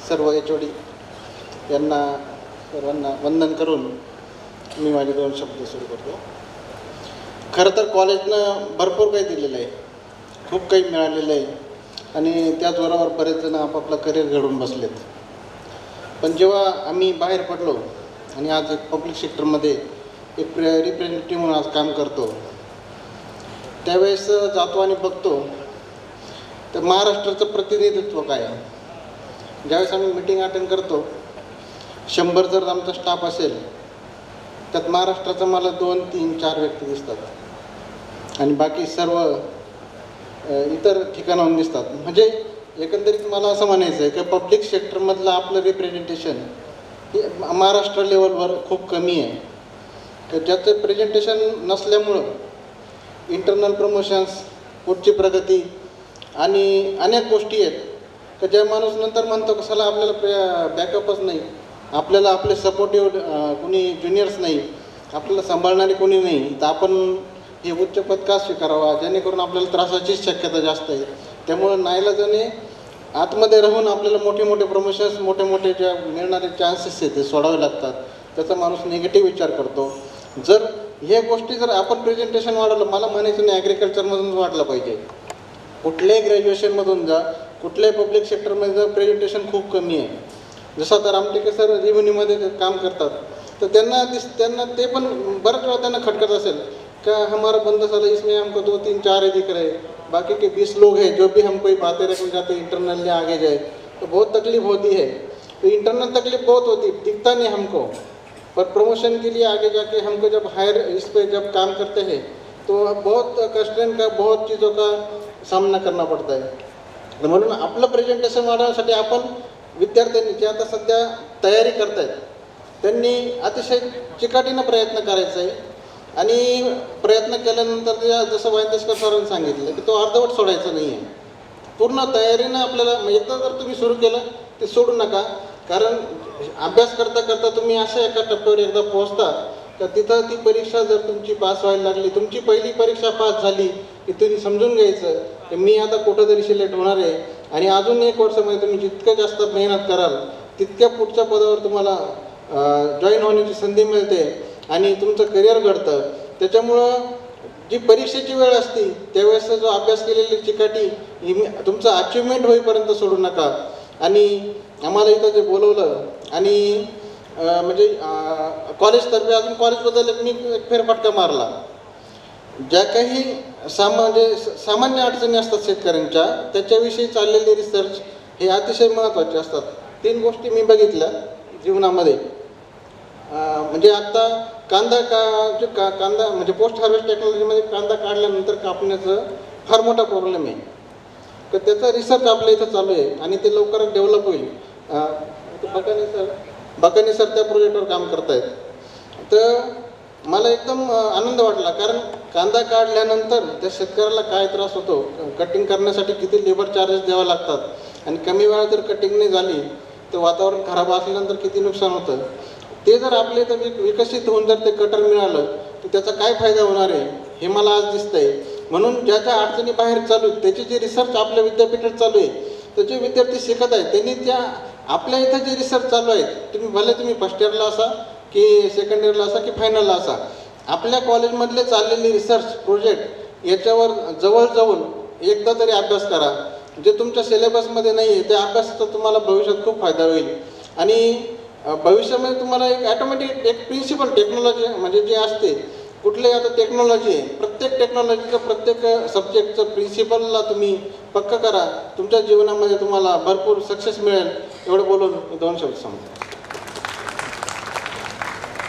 सर्व HOD यांना सर्वांना वंदन करून मी माझे 2 शब्द सुरू करतो. खरं तर कॉलेजनं भरपूर काही दिलेलं आहे, खूप काही मिळालेलं आहे आणि त्याचबरोबर बरेच जण आपापलं करिअर घडवून बसलेत. पण जेव्हा आम्ही बाहेर पडलो आणि आज एक पब्लिक सेक्टरमध्ये एक रिप्रेझेंटेटिव्ह म्हणून आज काम करतो, त्यावेळेस जातो आणि बघतो तर महाराष्ट्राचं प्रतिनिधित्व काय आहे. ज्यावेळेस आम्ही मीटिंग अटेंड करतो, 100 जर आमचा स्टाफ असेल त्यात महाराष्ट्राचं मला 2, 3, 4 व्यक्ती दिसतात आणि बाकी सर्व इतर ठिकाणाहून दिसतात. म्हणजे एकंदरीत मला असं म्हणायचं आहे की पब्लिक सेक्टरमधलं आपलं रिप्रेझेंटेशन हे महाराष्ट्र लेवलवर खूप कमी आहे. तर ज्याचं प्रेझेंटेशन नसल्यामुळं इंटरनल प्रमोशन्स, पुढची प्रगती आणि अनेक गोष्टी आहेत की ज्या माणूस नंतर म्हणतो कशाला आपल्याला बॅकअपच नाही, आपल्याला आपले सपोर्टिव्ह कोणी ज्युनियर्स नाही, आपल्याला सांभाळणारे कोणी नाही, तर आपण हे उच्च पद का स्वीकारावा जेणेकरून आपल्याला त्रासाचीच शक्यता जास्त आहे. त्यामुळं नाईलाजाने आतमध्ये राहून आपल्याला मोठे मोठे प्रमोशन्स, मोठे मोठे ज्या मिळणारे चान्सेस आहेत ते सोडावे लागतात. त्याचा माणूस निगेटिव्ह विचार करतो. जर हे गोष्टी जर आपण प्रेझेंटेशन वाढवलं, मला म्हणायचं नाही ॲग्रिकल्चरमधूनच वाढलं पाहिजे, कुठल्याही ग्रॅज्युएशनमधून जा, कुठल्याही पब्लिक सेक्टरमध्ये जर प्रेझेंटेशन खूप कमी आहे. जसं तर आमटेके सर रेव्हेन्यूमध्ये काम करतात, तर त्यांना ते पण बऱ्याच वेळा त्यांना खटकत असेल का हमारा बंदा साला इसमें हमको 2, 3, 4 ही दिख रहे, बाकी के 20 लोग हैं जो भी हम कोई बातें रखने जाते इंटरनली आगे जाए तो बहुत तकलीफ होती है. तो इंटरनल तकलीफ बहुत होती, दिखता नहीं हमको, पर प्रमोशन के लिए आगे जाके हमको जब हायर इस पे जब काम करते हैं तो बहुत कंस्ट्रेंट का, बहुत चीज़ों का सामना करना पड़ता है. म्हणून आपलं प्रेझेंटेशन वाढवण्यासाठी आपण विद्यार्थ्यांनी जे आता सध्या तयारी करत आहेत त्यांनी अतिशय चिकाटीनं प्रयत्न करायचा आहे आणि प्रयत्न केल्यानंतर जसं वायदेशकर सरांनी सांगितलं की तो अर्धवट सोडायचा नाही आहे. पूर्ण तयारीनं आपल्याला एकदा जर तुम्ही सुरू केलं ते सोडू नका, कारण अभ्यास करता करता तुम्ही अशा एका टप्प्यावर एकदा पोहोचता तर तिथं ती परीक्षा जर तुमची पास व्हायला लागली, तुमची पहिली परीक्षा पास झाली की तुम्ही समजून घ्यायचं की मी आता कुठंतरी सिलेक्ट होणार आहे आणि अजून 1 वर्षामध्ये तुम्ही जितकं जास्त मेहनत कराल तितक्या पुढच्या पदावर तुम्हाला जॉईन होण्याची संधी मिळते आणि तुमचं करिअर घडतं. त्याच्यामुळं जी परीक्षेची वेळ असते त्यावेळेस जो अभ्यास केलेली चिकाटी ही तुमचं अचिव्हमेंट होईपर्यंत सोडू नका. आणि आम्हाला इथं जे बोलवलं आणि म्हणजे कॉलेजतर्फे अजून कॉलेजबद्दल मी एक फेरफटका मारला. ज्या काही सामान्य अडचणी असतात शेतकऱ्यांच्या त्याच्याविषयी चाललेले रिसर्च हे अतिशय महत्त्वाचे असतात. 3 गोष्टी मी बघितल्या जीवनामध्ये. म्हणजे आत्ता कांदा म्हणजे पोस्ट हार्वेस्ट टेक्नॉलॉजीमध्ये कांदा काढल्यानंतर कापण्याचं फार मोठा प्रॉब्लेम आहे. तर त्याचा रिसर्च आपल्या इथं चालू आहे आणि ते लवकरच डेव्हलप होईल. बकानी सर त्या प्रोजेक्टवर काम करत आहेत. तर मला एकदम आनंद वाटला, कारण कांदा काढल्यानंतर त्या शेतकऱ्याला काय त्रास होतो, कटिंग करण्यासाठी किती लेबर चार्जेस द्यावे लागतात आणि कमी वेळात जर कटिंग नाही झाली तर वातावरण खराब असल्यानंतर किती नुकसान होतं. ते जर आपले तर विकसित होऊन जर ते कटर मिळालं तर त्याचा काय फायदा होणार आहे हे मला आज दिसतंय. म्हणून ज्या ज्या अडचणी बाहेर चालू आहेत त्याची जे रिसर्च आपल्या विद्यापीठात चालू आहे, तर जे विद्यार्थी शिकत आहेत त्यांनी त्या आपल्या इथं जे रिसर्च चालू आहेत, तुम्ही फर्स्ट इयरला असा की सेकंड इयरला असा की फायनलला असा, आपल्या कॉलेजमधले चाललेले रिसर्च प्रोजेक्ट याच्यावर जवळजवळ एकदा तरी अभ्यास करा. जे तुमच्या सिलेबसमध्ये नाही आहे त्या अभ्यासाचा तुम्हाला भविष्यात खूप फायदा होईल. आणि भविष्यामध्ये तुम्हाला एक ॲटोमॅटिक एक प्रिन्सिपल टेक्नॉलॉजी म्हणजे जे असते, कुठलेही आता टेक्नॉलॉजी आहे, प्रत्येक टेक्नॉलॉजीचं प्रत्येक सब्जेक्टचं प्रिन्सिपलला तुम्ही पक्का करा, तुमच्या जीवनामध्ये तुम्हाला भरपूर सक्सेस मिळेल. एवढं बोलून 2 शब्द सांगतो.